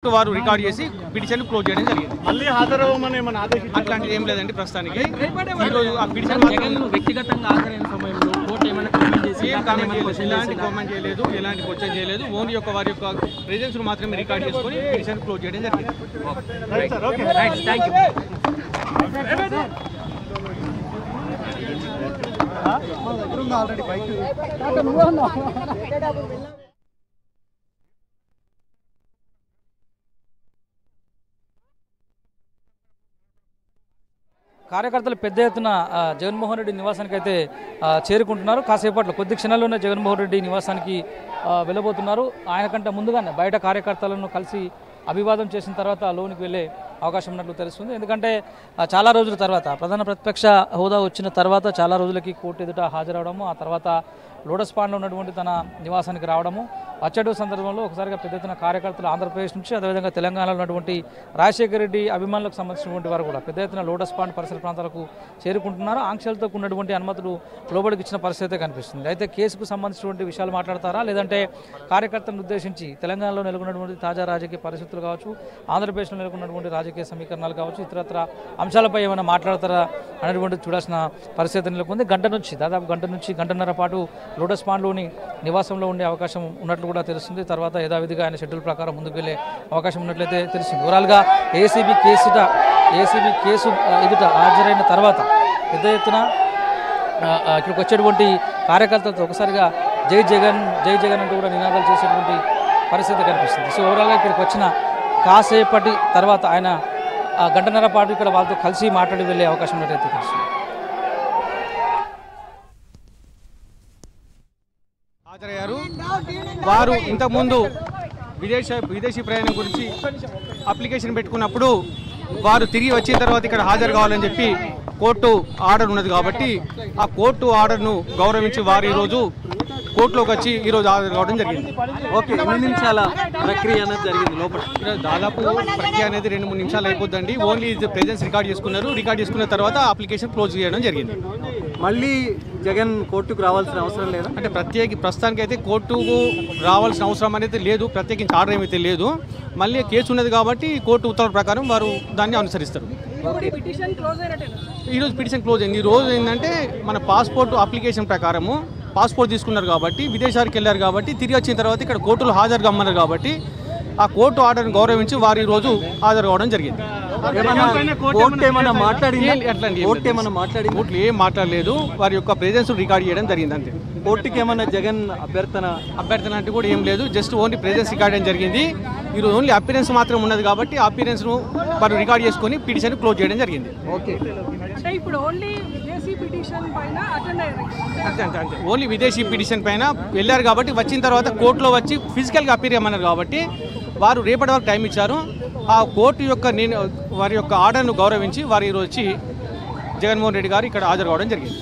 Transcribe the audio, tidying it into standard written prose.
వారు రికార్డ్ చేసి petition close చేయడం జరిగింది. మళ్ళీ హాజరవ్వమని ఏమన్నా ఆదేశం అట్లాంటిది ఏం లేదండి ప్రస్తుతానికి. ఈరోజు ఆ పిటిషన్ వ్యక్తిగతంగా హాజరైన సమయంలో కోర్టు ఏమైనా కామెంట్ చేసి ఎలాంటి కామెంట్ చేయలేదు, ఎలాంటి క్వశ్చన్ చేయలేదు. ఓన్లీ వారి యొక్క ప్రెజెన్స్ మాత్రమే రికార్డ్ చేసుకొని పిటిషన్ క్లోజ్ చేయడం జరిగింది. కార్యకర్తలు పెద్ద ఎత్తున జగన్మోహన్ రెడ్డి నివాసానికి అయితే చేరుకుంటున్నారు. కాసేపట్లో కొద్ది క్షణాల్లోనే జగన్మోహన్ రెడ్డి నివాసానికి వెళ్ళబోతున్నారు. ఆయన కంటే ముందుగానే బయట కార్యకర్తలను కలిసి అభివాదం చేసిన తర్వాత లోనికి వెళ్ళే అవకాశం ఉన్నట్లు తెలుస్తుంది. ఎందుకంటే చాలా రోజుల తర్వాత ప్రధాన ప్రతిపక్ష హోదా వచ్చిన తర్వాత చాలా రోజులకి కోర్టు ఎదుట హాజరవడము, ఆ తర్వాత లోటస్ పాండ్లో ఉన్నటువంటి తన నివాసానికి రావడము, వచ్చేటు సందర్భంలో ఒకసారిగా పెద్ద ఎత్తున కార్యకర్తలు ఆంధ్రప్రదేశ్ నుంచి అదేవిధంగా తెలంగాణలో ఉన్నటువంటి రాజశేఖర రెడ్డి అభిమానులకు సంబంధించినటువంటి వారు కూడా పెద్ద ఎత్తున లోటస్ పాండ్ పరిసర ప్రాంతాలకు చేరుకుంటున్నారు. ఆంక్షలతో ఉన్నటువంటి అనుమతులు లోబడికి ఇచ్చిన పరిస్థితి కనిపిస్తుంది. అయితే కేసుకు సంబంధించినటువంటి విషయాలు మాట్లాడతారా, లేదంటే కార్యకర్తలను ఉద్దేశించి తెలంగాణలో నెలకొన్నటువంటి తాజా రాజకీయ పరిస్థితులు కావచ్చు, ఆంధ్రప్రదేశ్లో నెలకొన్నటువంటి రాజకీయ సమీకరణాలు కావచ్చు, ఇతరత్ర అంశాలపై ఏమైనా మాట్లాడతారా అనేటువంటిది చూడాల్సిన పరిస్థితి నెలకొంది. దాదాపు గంట నుంచి గంటన్నర పాటు లోటస్ పాండ్లోని నివాసంలో ఉండే అవకాశం ఉన్నట్లు కూడా తెలుస్తుంది. తర్వాత యథావిధిగా ఆయన షెడ్యూల్ ప్రకారం ముందుకు వెళ్ళే అవకాశం ఉన్నట్లయితే తెలుస్తుంది. ఓవరాల్గా ఏసీబీ కేసు ఎదుట హాజరైన తర్వాత పెద్ద ఎత్తున ఇక్కడికి వచ్చేటువంటి కార్యకర్తలతో ఒకసారిగా జై జగన్ అంటూ కూడా నినాదాలు చేసేటువంటి పరిస్థితి కనిపిస్తుంది. సో ఓవరాల్గా ఇక్కడికి వచ్చిన కాసేపటి తర్వాత ఆయన గంటన్నర పాటు ఇక్కడ వాళ్ళతో కలిసి మాట్లాడి వెళ్ళే అవకాశం ఉన్నట్లయితే తెలుస్తుంది. హాజరయ్యారు. వారు ఇంతకుముందు విదేశీ ప్రయాణం గురించి అప్లికేషన్ పెట్టుకున్నప్పుడు వారు తిరిగి వచ్చిన తర్వాత ఇక్కడ హాజరు కావాలని చెప్పి కోర్టు ఆర్డర్ ఉన్నది కాబట్టి ఆ కోర్టు ఆర్డర్ను గౌరవించి వారు ఈరోజు కోర్టులోకి వచ్చి ఈరోజు హాజరు కావడం జరిగింది. ఓకే, ఎన్ని నిమిషాల ప్రక్రియ అనేది జరిగింది లోపల? దాదాపు ప్రక్రియ అనేది 2-3 నిమిషాలు అయిపోద్దండి. ఓన్లీ ప్రెజెన్స్ రికార్డ్ చేసుకున్న తర్వాత అప్లికేషన్ క్లోజ్ చేయడం జరిగింది. మళ్ళీ జగన్ కోర్టుకు రావాల్సిన అవసరం లేదా? అంటే ప్రస్తుతానికి అయితే కోర్టుకు రావాల్సిన అవసరం అనేది లేదు, ప్రత్యేకించి ఆర్డర్ ఏమైతే లేదు. మళ్ళీ కేసు ఉన్నది కాబట్టి కోర్టు ఉత్తర్వుల ప్రకారం వారు దాన్ని అనుసరిస్తారు. ఈరోజు పిటిషన్ క్లోజ్ అయింది. ఈ రోజు ఏంటంటే మన పాస్పోర్ట్ అప్లికేషన్ ప్రకారము పాస్పోర్ట్ తీసుకున్నారు కాబట్టి విదేశాలకు వెళ్ళారు కాబట్టి తిరిగి వచ్చిన తర్వాత ఇక్కడ కోర్టులో హాజరు కమ్మన్నారు కాబట్టి ఆ కోర్టు ఆర్డర్ని గౌరవించి వారు ఈరోజు హాజరు కావడం జరిగింది. కోర్టు ఏం మాట్లాడలేదు. వారి యొక్క ప్రెజెన్స్ రికార్డ్ చేయడం జరిగింది అంతే. కోర్టుకి ఏమన్నా జగన్ అభ్యర్థన అంటే కూడా ఏం లేదు, జస్ట్ ఓన్లీ ప్రెజెన్స్ రికార్డ్ చేయడం జరిగింది. ఈరోజు ఓన్లీ అపిరెన్స్ మాత్రం ఉన్నది కాబట్టి ఆ అపిరెన్స్ను వారు రికార్డ్ చేసుకొని పిటిషన్ క్లోజ్ చేయడం జరిగింది. ఓకే, అంతే ఓన్లీ విదేశీ పిటిషన్ పైన వెళ్ళారు కాబట్టి వచ్చిన తర్వాత కోర్టులో వచ్చి ఫిజికల్గా అపీర్ చేయమన్నారు కాబట్టి వారు రేపటి వరకు టైం ఇచ్చారు. ఆ కోర్టు యొక్క వారి యొక్క ఆర్డర్ను గౌరవించి వారు ఈరోజు వచ్చి జగన్మోహన్ రెడ్డి గారు ఇక్కడ హాజరు కావడం జరిగింది.